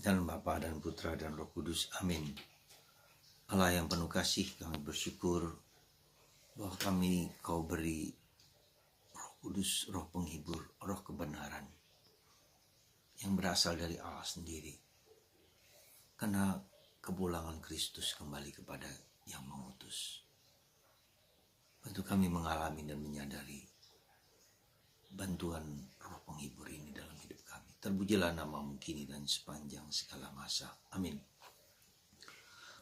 Dan Bapa dan Putra dan Roh Kudus. Amin. Allah yang penuh kasih, kami bersyukur bahwa Kau beri Roh Kudus, Roh penghibur, Roh kebenaran yang berasal dari Allah sendiri. Karena kepulangan Kristus kembali kepada yang mengutus. Untuk kami mengalami dan menyadari bantuan Roh penghibur ini dalam hidup kami. Terpujilah namamu kini dan sepanjang segala masa. Amin.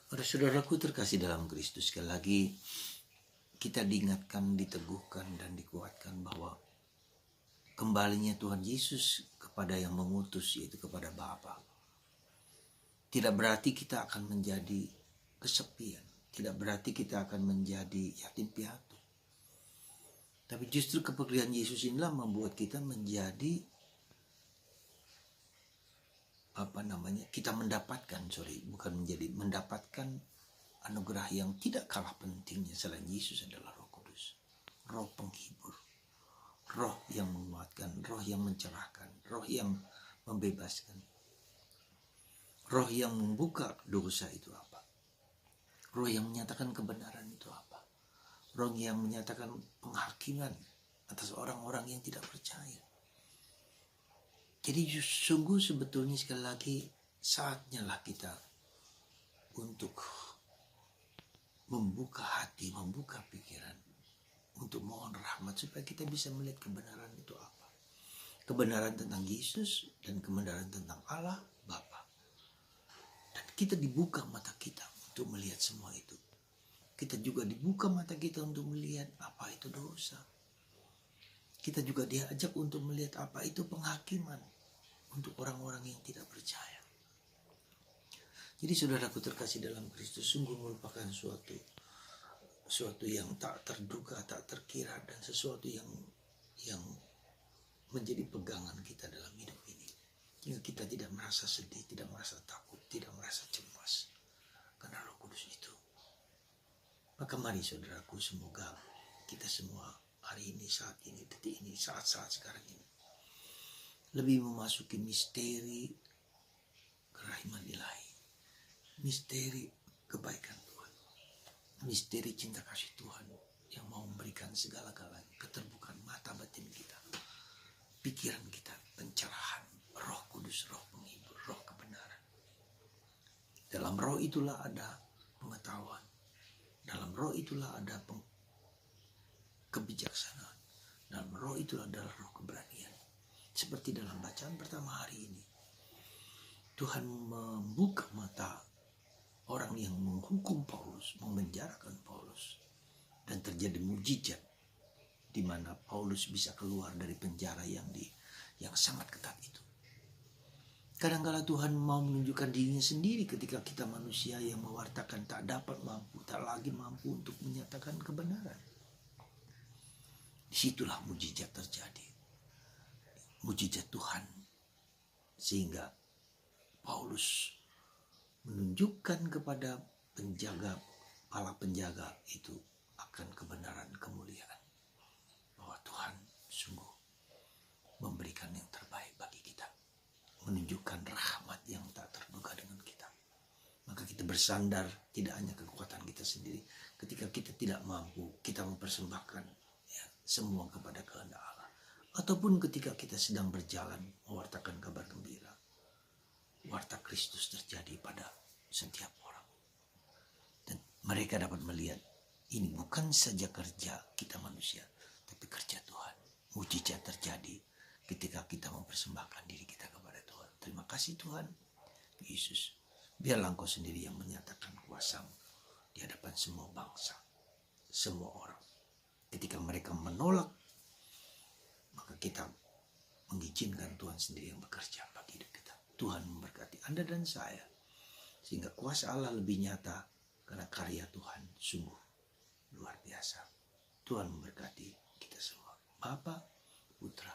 Para saudaraku terkasih dalam Kristus, sekali lagi kita diingatkan, diteguhkan dan dikuatkan bahwa kembalinya Tuhan Yesus kepada yang mengutus, yaitu kepada Bapa, tidak berarti kita akan menjadi kesepian, tidak berarti kita akan menjadi yatim piatu. Tapi justru kepergian Yesus inilah membuat kita menjadi kita mendapatkan anugerah yang tidak kalah pentingnya selain Yesus adalah Roh Kudus, Roh penghibur, Roh yang menguatkan, Roh yang mencerahkan, Roh yang membebaskan, Roh yang membuka dosa itu apa, Roh yang menyatakan kebenaran itu apa, Roh yang menyatakan penghakiman atas orang-orang yang tidak percaya. Jadi sungguh sebetulnya sekali lagi saatnya lah kita untuk membuka hati, membuka pikiran, untuk mohon rahmat supaya kita bisa melihat kebenaran itu apa. Kebenaran tentang Yesus dan kebenaran tentang Allah Bapa. Dan kita dibuka mata kita untuk melihat semua itu. Kita juga dibuka mata kita untuk melihat apa itu dosa. Kita juga diajak untuk melihat apa itu penghakiman untuk orang-orang yang tidak percaya. Jadi saudaraku terkasih dalam Kristus, sungguh merupakan suatu yang tak terduga, tak terkira, dan sesuatu yang menjadi pegangan kita dalam hidup ini. Hingga kita tidak merasa sedih, tidak merasa takut, tidak merasa cemas karena Roh Kudus itu. Maka mari saudaraku, semoga kita semua hari ini, saat ini, detik ini, saat-saat sekarang ini lebih memasuki misteri kerahiman ilahi, misteri kebaikan Tuhan, misteri cinta kasih Tuhan yang mau memberikan segala-galanya, keterbukaan mata batin kita, pikiran kita, pencerahan, Roh Kudus, Roh penghibur, Roh kebenaran. Dalam Roh itulah ada pengetahuan, dalam Roh itulah ada kebijaksanaan, dalam Roh itulah adalah Roh keberanian. Seperti dalam bacaan pertama hari ini, Tuhan membuka mata orang yang menghukum Paulus, memenjarakan Paulus, dan terjadi mujizat di mana Paulus bisa keluar dari penjara yang sangat ketat itu. Kadang-kala Tuhan mau menunjukkan dirinya sendiri ketika kita manusia yang mewartakan tak lagi mampu untuk menyatakan kebenaran. Disitulah mujizat terjadi. Mujizat Tuhan. Sehingga Paulus menunjukkan kepada kepala penjaga itu akan kebenaran, kemuliaan. Bahwa Tuhan sungguh memberikan yang terbaik bagi kita. Menunjukkan rahmat yang tak terduga dengan kita. Maka kita bersandar tidak hanya kekuatan kita sendiri. Ketika kita tidak mampu, kita mempersembahkan semua kepada kehendak Allah. Ataupun ketika kita sedang berjalan mewartakan kabar gembira, warta Kristus terjadi pada setiap orang. Dan mereka dapat melihat ini bukan saja kerja kita manusia, tapi kerja Tuhan. Mujizat terjadi ketika kita mempersembahkan diri kita kepada Tuhan. Terima kasih Tuhan Yesus. Biarlah Engkau sendiri yang menyatakan kuasa-Mu di hadapan semua bangsa, semua orang. Ketika mereka menolak, maka kita mengizinkan Tuhan sendiri yang bekerja bagi hidup kita. Tuhan memberkati Anda dan saya, sehingga kuasa Allah lebih nyata karena karya Tuhan sungguh luar biasa. Tuhan memberkati kita semua. Bapa, Putra,